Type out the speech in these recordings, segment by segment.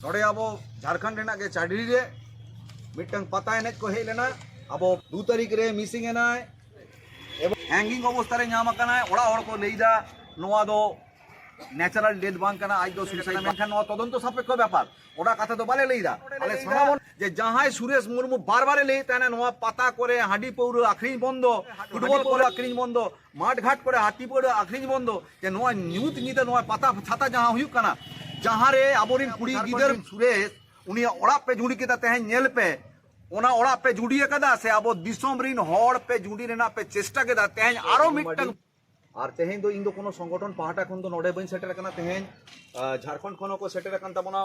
नोड़े अब झारखंड के चाडरी रे मिटन पता एनेज को हेज लेना अब 2 तारीख रे मिसिंग एनाय एवं हैंगिंग अवस्था रे नाम कना ओड़ा हड़ को लेदा नोआ दो न्याचाराल डेथ बांग कना आज दो सुसाइड मेनखान नोआ तदंत सापेक्ष ব্যাপার ওড়া কথা তো বালে लेदा আলে সানামন যে জাহাই সুরেশ মুর্মু বারবার लेई তানা নোয়া পাতা করে হাঁডি পৌর আখরিন বন্ধ ফুটবল করে আখরিন বন্ধ মাঠ ঘাট করে হাতি পৌর আখরিন বন্ধ যে নোয়া নিউত নিতে নোয়া পাতা ছাতা जहां हुई कना जहां रे आबोरिन कुड़ी गिदर सुरेश उनी ओड़ा पे जुड़ी के तेहन नेल पे ओना ओड़ा पे जुड़ी कदा से अब दिसम रिन हड़ पे जुड़ी रेना पे चेष्टा के तेहन आरो मिटन और तेहन दो इन दो कोनो संगठन पाहाटा खन दो नोडे बन सेटर कना तेहन झारखंड खनो को सेटर कन तमना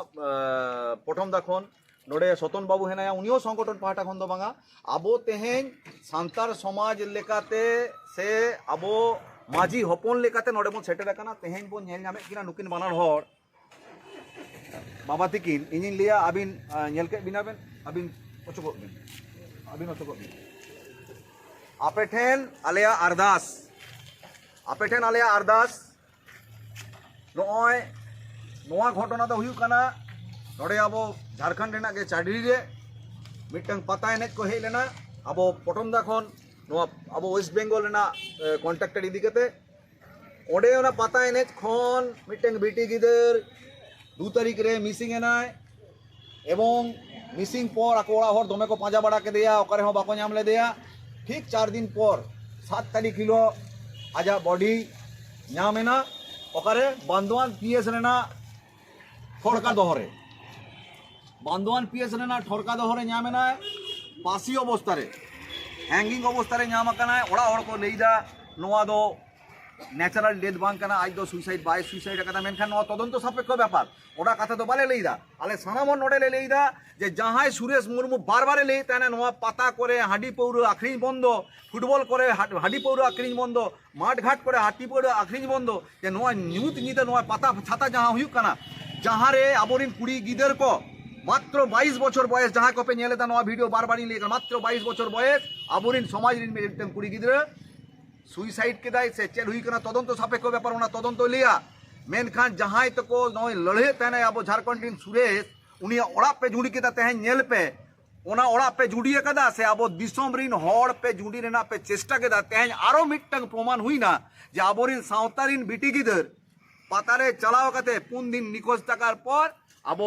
प्रथम दाखन नोडे सतन बाबू हेनाया उनियो संगठन पाहाटा खन दो बांगा आबो तेहन सांतार समाज लेकाते से आबो माजी हपन लेकाते नोडे बन सेटर कना तेहन बन नेल नामे किना नुकिन बानार हड़ बाबा तिकिन इन लिया अबिन नेल के बिनाबेन अबिन ओचको बिन अबिन ओचको बिन आपे ठेन आलेया अरदास आपे ठेन आलेया अरदास नोय नोआ घटना दो हुयु कना नोडे अब झारखंड रेना के चाडरी रे मिटन पता एनेज को हेज लेना अब प्रथम दाखन नोआ अब वेस्ट बेंगल रेना कॉन्ट्रैक्टर इदी कते ओडे ओना पता एनेज खन मिटन बीटी गिदर 2 तारीख रे मिसिंग एनाय एवं मिसिंग पर आकोड़ा हर दमे को पाजा बड़ा के दिया ओकरे हो बाको नाम ले दिया ठीक 4 दिन पर 7 तारीख हिलो आजा बॉडी नामेना ओकरे बांदवान पीएस रेना ठोड़का दोहरे बांदवान पीएस रेना ठोड़का दोहरे नामेना पासी अवस्था रे हैंगिंग अवस्था रे नाम कना ओड़ा हड़ को लेदा नोआ दो ন্যাচারাল ডেথ বাং কানা আজ দো সুইসাইড বাই সুইসাইড কথা মেনখান নো তদন্ত সাপেক্ষ ব্যাপার ওটা কথা তো বালে लेदा আলে সানামন নোডে लेदा যে জাহাই সুরেশ মুর্মু বারবারে लेई তানা নোয়া পাতা করে হাঁডি পৌর আখরিন বন্ধ ফুটবল করে হাঁডি পৌর আখরিন বন্ধ মাঠ ঘাট করে হাতি পৌর আখরিন বন্ধ যে নোয়া নিউত নিতে নোয়া পাতা ছাতা जहां हुई कना जहां रे आबोरिन कुड़ी गिदर को मात्र 22 बছর বয়স जहां को पे नेले ता नोआ वीडियो बार बार लेकर मात्र 22 बছর বয়স आबोरिन समाज रिन में कुड़ी गिदर सुइसाइड के दाय से चेल हुई कना तदंत सापेक्ष व्यापार ओना तदंत लिया मेनखान जहां तको नय लड़े तने अब झारखंड रिन सुरेश उनी ओड़ा पे जुड़ी के तेहन नेल पे ओना ओड़ा पे जुड़ी कदा से अब दिसम रिन हड़ पे जुड़ी रेना पे चेष्टा के तेहन आरो मिटन प्रमाण हुई ना जे आबोरिन सावतारिन बिटी गिदर पातारे चलाव कते 3 दिन निखोज टाकार पर अब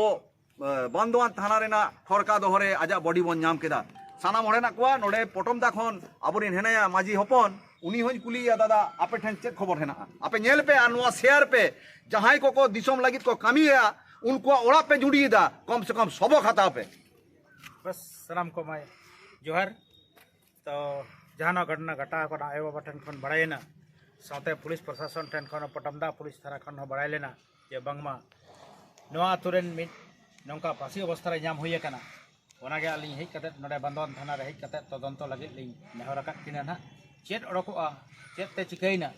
बांदवान थाना रेना ठोरका दोहरे आजा बॉडी बन नाम केदा साना मोड़ेना को नोडे पटम दाखन आबोरिन हेनाया माजी हपन उनी होज कुलिया दादा आपे ठेन चेक खबर हेना आपे नेल पे आनुआ शेयर पे जहां को दिसम लगित को कमिया उनको ओड़ा पे जुड़ीदा कम से कम सबक खाता पे बस सलाम को माय जोहर तो जहां घटना घटा को आयो बाबा ठन खन बड़ायना साथे पुलिस प्रशासन ठन खन पटमदा पुलिस थाना खन बड़ाय लेना जे बंगमा नोआ तुरन मिट नोंका पासी अवस्था रे नाम होय कना ओनागे आली हेज कते नडे बंदवान थाना रे हेज कते तदंत लगे लिंग नेहर का किना ना चेत अड़कोआ चेत ते चिकैना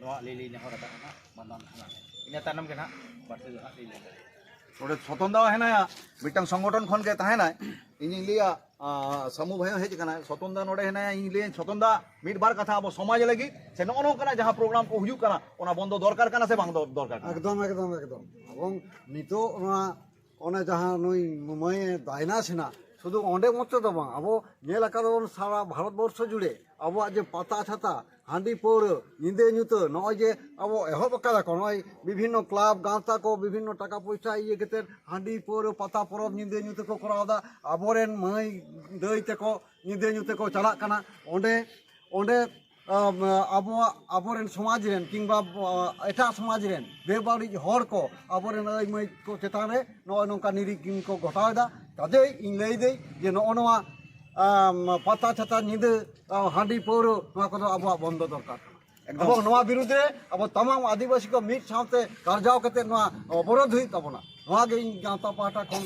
नोआ लिली नेहर का ना बंदवान थाना इना तानम के ना बारते जो लिली नोडे स्वतंदा हेनाया मिटन संगठन खन के ताहेना इन लिया समूह भय हेज कना स्वतंदा नोडे हेनाया इन लिया स्वतंदा मिट बार कथा अब समाज लगी से नो कना जहां प्रोग्राम को हुयु कना ओना बंद दरकार कना से बांग दरकार एकदम एकदम एकदम এবং নিতো ওনা जहां নই ময় দায়না সেনা শুধু অন্ডে মত তো বাং আবো নেল আকাদন সারা ভারতবর্ষ জুড়ে আবো যে পাতা ছাতা হাঁডি পৌর নিন্দে নিত নয় যে আবো এহব কাদা কোন বিভিন্ন ক্লাব গাঁওতা কো বিভিন্ন টাকা পয়সা ইয়ে কেতে হাঁডি পৌর পাতা পরব নিন্দে নিত কো করাওদা আবরেন মাই দইতে কো নিন্দে নিত কো চালাক কানা অন্ডে অন্ডে আবো আবরেন সমাজ রেন কিংবা এটা সমাজ রেন বেবাড়ি হর কো আবরেন মাই কো চেতানে নয় নঙ্কা নিরিকিম কো ঘটাওদা তাদের ইন লই দেই যে নওয়া পাতা ছাতা নিদে হাঁডি পৌর নওয়া কো আবো বন্ধ দরকার এবং নওয়া বিরুদ্ধে আবো तमाम आदिवासी को मिट साथे कारजाव कते नওয়া অবরোধ हुई तबना नওয়া गे गांता पाटा कोन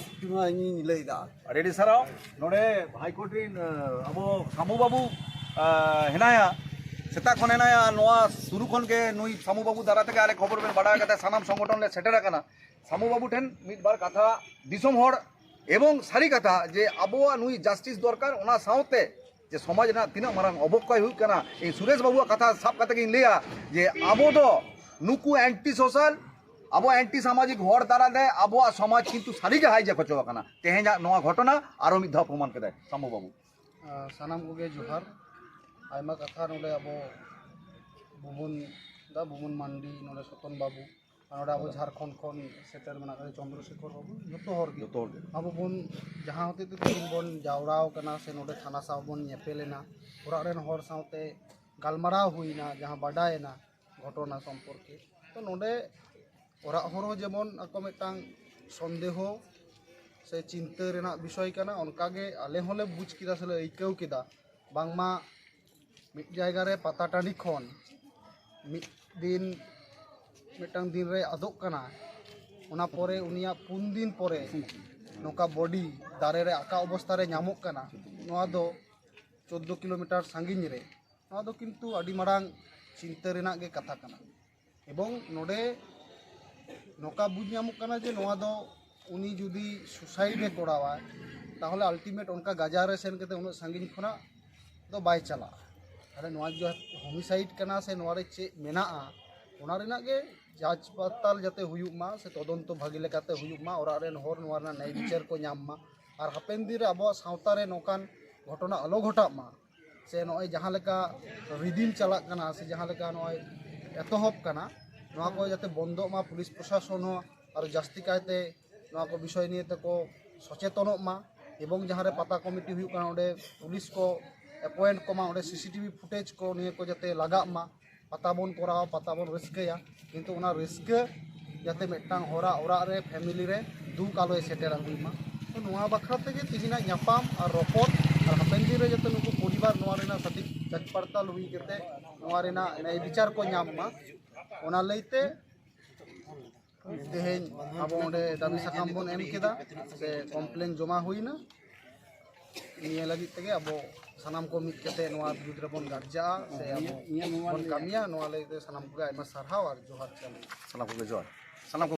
इन लई दा रेडी सराव नोडे हाईकोर्ट रिन अब सामू बाबू हेनाया सेता खन हेनाया नोआ शुरू खन के नुई सामू बाबू दारा तक आले खबर बेन बड़ा कथा सानाम संगठन ले सेटर कना सामू बाबू ठेन मिट बार कथा दिसम हड़ एवं सारी कथा जे आबोआ नुई जस्टिस दरकार ओना साउते जे समाज ना तिना मारांग अबक्षय हुई कना ए सुरेश बाबू कथा साब कथा के लिया जे आबो दो नुकु एंटी सोशल ᱟᱵᱚ ᱮᱱᱴᱤ ᱥᱟᱢᱟᱡᱤक ᱦᱚᱲ ᱫᱟᱨᱟᱛᱮ ᱟᱵᱚᱣᱟᱜ ᱥᱚᱢᱟᱡᱽ ᱠᱤᱱᱛᱩ ᱥᱟᱹᱨᱤᱜᱮ ᱦᱟইᱡᱟᱠ ᱦᱚᱪᱚ ᱟᱠᱟᱱᱟ ᱛᱮᱦᱮᱧᱟᱜ ᱱᱚᱣᱟ ᱜᱷᱚᱴᱚᱱᱟ ᱟᱨᱚ ᱢᱤᱫ ᱫᱷᱟᱣ ᱯᱨᱚᱢᱟᱱ ᱠᱮᱫᱟᱭ ᱥᱟᱢᱵᱚ ᱵᱟᱵᱩ ᱥᱟᱱᱟᱢ ᱠᱚᱜᱮ ᱡᱚᱦᱟᱨ ᱟᱭᱢᱟ ᱠᱟᱛᱷᱟ ᱱᱚᱰᱮ ᱟᱵᱚ ᱵᱩᱵᱩᱱ ᱢᱟᱱᱰᱤ ᱱᱚᱰᱮ ᱥᱚᱛᱚᱱ ᱵᱟᱵᱩ ᱟᱨ ᱱᱚᱰᱮ ᱟᱵᱚ ᱡᱷᱟᱲᱠᱷᱚᱸᱰ ᱠᱷᱚᱱ ᱥᱮᱴᱮᱨ ᱢᱮᱱᱟᱜ ᱠᱟᱫᱟ ᱪᱚᱱᱫᱨᱚᱥᱮᱠᱷᱚᱨ ᱵᱟᱵᱩ ᱡᱚᱛᱚ ᱦᱚᱲ ᱜᱮ ᱟᱵᱚ ᱵᱚᱱ ᱡᱟᱦᱟᱸ ᱦᱚᱛᱮ ᱛᱮ ᱛᱮᱦᱮᱧ ᱵᱚᱱ ᱡᱟᱣᱨᱟᱣ ᱠᱟᱱᱟ ᱥᱮ ᱱᱚᱰᱮ ᱛᱷᱟᱱᱟ ᱥᱟᱶ ᱵᱚᱱ ᱧᱮᱯᱮᱞᱮᱱᱟ ᱚᱲᱟᱜ ᱨᱮᱱ ᱦᱚᱲ ᱥᱟᱶᱛᱮ ᱜᱟᱞᱢᱟᱨᱟᱣ ᱦᱩᱭᱱᱟ ᱡᱟᱦᱟᱸ ᱵᱟᱰᱟᱭᱮᱱᱟ ᱜᱷᱚᱴᱚᱱᱟ ᱥᱚᱢᱯᱚর্কে তো ᱱᱚᱰᱮ ᱚᱲᱟᱜ ᱦᱚᱲ ᱦᱚᱸ ᱡᱮᱢᱚᱱ ᱟᱠᱚ ᱢᱤᱫᱴᱟᱝ ᱥᱚᱱᱫᱮᱦᱚ ᱥᱮ ᱪᱤᱱᱛᱟᱹ ᱨᱮᱱᱟᱜ ᱵᱤᱥᱚᱭ ᱠᱟᱱᱟ ᱚᱱᱠᱟᱜᱮ ᱟᱞᱮ ᱦᱚᱸᱞᱮ ᱵᱩᱡᱽ ᱠᱮᱫᱟ ᱥᱮᱞᱮ ᱟᱹᱭᱠᱟᱹᱣ ᱠᱮᱫᱟ ᱵᱟᱝᱢᱟ ᱢᱤᱫ ᱡᱟᱭᱜᱟ ᱨᱮ ᱯᱟᱛᱟ ᱴᱟᱺᱰᱤ ᱠᱷᱚᱱ ᱢᱤᱫ ᱫᱤᱱ ᱢᱤᱫᱴᱟᱝ ᱫᱤᱱ ᱨᱮ ᱟᱫᱚᱜ ᱠᱟᱱᱟ ᱚᱱᱟ ᱯᱚᱨᱮ ᱩᱱᱤᱭᱟᱜ 4 ᱫᱤᱱ ᱯᱚᱨᱮ ᱱᱚᱝᱠᱟ ᱵᱚᱰᱤ ᱫᱟᱨᱮ ᱨᱮ আঁকা অবস্থা রে ᱧᱟᱢᱚᱜ ᱠᱟᱱᱟ ᱱᱚᱣᱟ ᱫᱚ 14 কিলোমিটার সাᱺᱜᱤᱧ রে ᱱᱚᱣᱟ ᱫᱚ ᱠᱤᱱᱛᱩ ᱟᱹᱰᱤ ᱢᱟᱨᱟᱝ ᱪᱤᱱᱛᱟᱹ ᱨᱮᱱᱟᱜ ᱜᱮ ᱠᱟᱛᱷᱟ ᱠᱟᱱᱟ এবং ᱱᱚᱰᱮ ᱱᱚᱝᱠᱟ ᱵᱩᱡᱽ ᱧᱟᱢᱚᱜ ᱠᱟᱱᱟ ᱡᱮ ᱱᱚᱣᱟ ᱫᱚ উনি যদি সুসাইডে করাওয়া তাহলে আলটিমেট অনকা গাজারে সেন কেতে উনার সাᱺগিᱧ খোনা ᱫᱚ ᱵᱟᱭ ᱪᱟᱞᱟᱜᱼᱟ ᱛᱟᱦᱞᱮ ᱱᱚᱣᱟ ᱡᱮ ᱦᱳᱢᱤᱥᱟইᱰ ᱠᱟᱱᱟ ᱥᱮ ᱱᱚᱣᱟ ᱨᱮ ᱪᱮᱫ ᱢᱮᱱᱟᱜᱼᱟ ᱚᱱᱟ ᱨᱮᱱᱟᱜ ᱜᱮ ᱡᱟᱸᱪ ᱯᱟᱲᱛᱟᱞ ᱡᱟᱛᱮ ᱦᱩᱭᱩᱜ ᱢᱟ ᱥᱮ ᱛᱚᱫᱚᱱᱛᱚ ᱵᱷᱟᱜᱤ ᱞᱮᱠᱟᱛᱮ ᱦᱩᱭᱩᱜ ᱢᱟ ᱚᱲᱟᱜ ᱨᱮᱱ ᱦᱚᱲ ᱱᱚᱣᱟ ᱨᱮᱱᱟᱜ ᱱᱟᱭ ᱵᱤᱪᱟᱹᱨ ᱠᱚ ᱧᱟᱢ ᱢᱟ ᱟᱨ ᱦᱟᱯᱮᱱ ᱫᱤᱱ ᱨᱮ ᱟᱵᱚᱣᱟᱜ ᱥᱟᱶᱛᱟ ᱨᱮ ᱱᱚᱝᱠᱟᱱ ᱜᱷᱚᱴᱚᱱᱟ ᱟᱞᱚ ᱜᱷᱚᱴᱟᱜ ᱢᱟ ᱥᱮ ᱱᱚᱜᱼᱚᱭ ᱡᱟᱦᱟᱸ ᱞᱮᱠᱟ ᱨᱤᱫᱤᱢ ᱪᱟᱞᱟᱜ ᱠᱟᱱᱟ ᱥᱮ ᱡᱟᱦᱟᱸ ᱞᱮᱠᱟ ᱱᱚᱜᱼᱚᱭ ᱮᱛᱚᱦᱚᱵ ᱠᱟᱱᱟ ᱱᱚᱣᱟ ᱠᱚ ᱡᱟᱛᱮ ᱵᱚᱱᱫᱚᱜ ᱢᱟ ᱯᱩলিশ প্রশাসন ᱦᱚᱸ আর জাস্তি কায়তে নয়া কো বিষয় নিয়ে তেকো সচেতনক মা এবং যাহারে পাতা কমিটি হুᱭᱩᱜ ᱠᱟᱱᱟ ᱚᱸᱰᱮ পুলিশ ᱠᱚ ᱮᱯᱚয়েন্ᱴ ᱠᱚᱢᱟ ᱚᱸᱰᱮ ᱥᱤᱥᱤᱴᱤভি ᱯᱷᱩᱴᱮᱡᱽ ᱠᱚ ᱱᱤᱭᱟᱹ ᱠᱚ ᱡᱟᱛᱮ ᱞᱟᱜᱟᱜ ᱢᱟ পাতা ᱵᱚᱱ ᱠᱚᱨᱟᱣᱟ পাতা ᱵᱚᱱ ᱨᱟᱹᱥᱠᱟᱹᱭᱟ ᱠᱤᱱᱛᱩ ᱚᱱᱟ ᱨᱟᱹᱥᱠᱟᱹ ᱡᱟᱛᱮ ᱢᱤᱫᱴᱟᱝ ᱦᱚᱲᱟᱜ ᱚᱲᱟᱜ ᱨᱮ ᱯᱷᱮᱢᱤᱞᱤ ᱨᱮ ᱫᱩᱠ ᱟᱞᱚᱭ ᱥᱮᱴᱮᱨ ᱟᱹᱜᱩᱭ ᱢᱟ ᱛᱚ ᱱᱚᱣᱟ ᱵᱟᱠᱷᱨᱟ ᱛᱮᱜᱮ ᱛᱮᱦᱮᱧᱟᱜ ᱧᱟᱯᱟᱢ ᱟᱨ ᱨᱚᱯᱚᱲ ᱟᱨ ᱦᱟᱯᱮᱱ ᱫᱤᱱ ᱨᱮ ᱡᱟᱛᱮ ᱱᱩᱠᱩ ᱯᱚরিবার ᱱᱚᱣᱟ ᱨᱮᱱᱟᱜ ᱥᱚᱴᱷᱤᱠ ᱡᱟᱸᱪ ᱯᱟᱲᱛᱟᱞ ᱦᱩᱭ ᱠᱟᱛᱮ ᱱᱚᱣᱟ ᱨᱮᱱᱟᱜ ᱱᱟᱭ ᱵᱤᱪᱟᱨ ᱠᱚ ᱧᱟᱢ ᱢᱟ ᱚᱱᱟ ᱞᱟᱹᱭᱛᱮ ᱛᱮᱦᱮᱧ ᱟᱵᱚ ᱚᱸᱰᱮ ᱫᱟᱵᱤ ᱥᱟᱠᱟᱢ ᱵᱚᱱ ᱮᱢ ᱠᱮᱫᱟ ᱥᱮ ᱠᱚᱢᱯᱞᱮᱱ ᱡᱚᱢᱟ ᱦᱩᱭᱱᱟ ᱱᱤᱭᱟᱹ ᱞᱟᱹᱜᱤᱫ ᱛᱮᱜᱮ ᱟᱵᱚ ᱥᱟᱱᱟᱢ ᱠᱚ ᱢᱤᱫ ᱠᱟᱛᱮ ᱱᱚᱣᱟ ᱵᱤᱨᱩᱫᱽ ᱨᱮᱵᱚᱱ ᱜᱟᱨᱡᱟᱜᱼᱟ ᱥᱮ ᱟᱵᱚ ᱵᱚᱱ ᱠᱟᱹᱢᱤᱭᱟ ᱱᱚᱣᱟ ᱞᱟᱹᱜᱤᱫ ᱛᱮ ᱥᱟᱱᱟᱢ ᱠᱚᱜᱮ ᱟᱭᱢᱟ ᱥᱟᱨᱦᱟᱣ ᱟᱨ ᱡᱚᱦᱟᱨ ᱪᱟᱞ ᱥᱟᱱᱟᱢ ᱠᱚᱜᱮ ᱡᱚᱦᱟᱨ ᱥᱟᱱᱟᱢ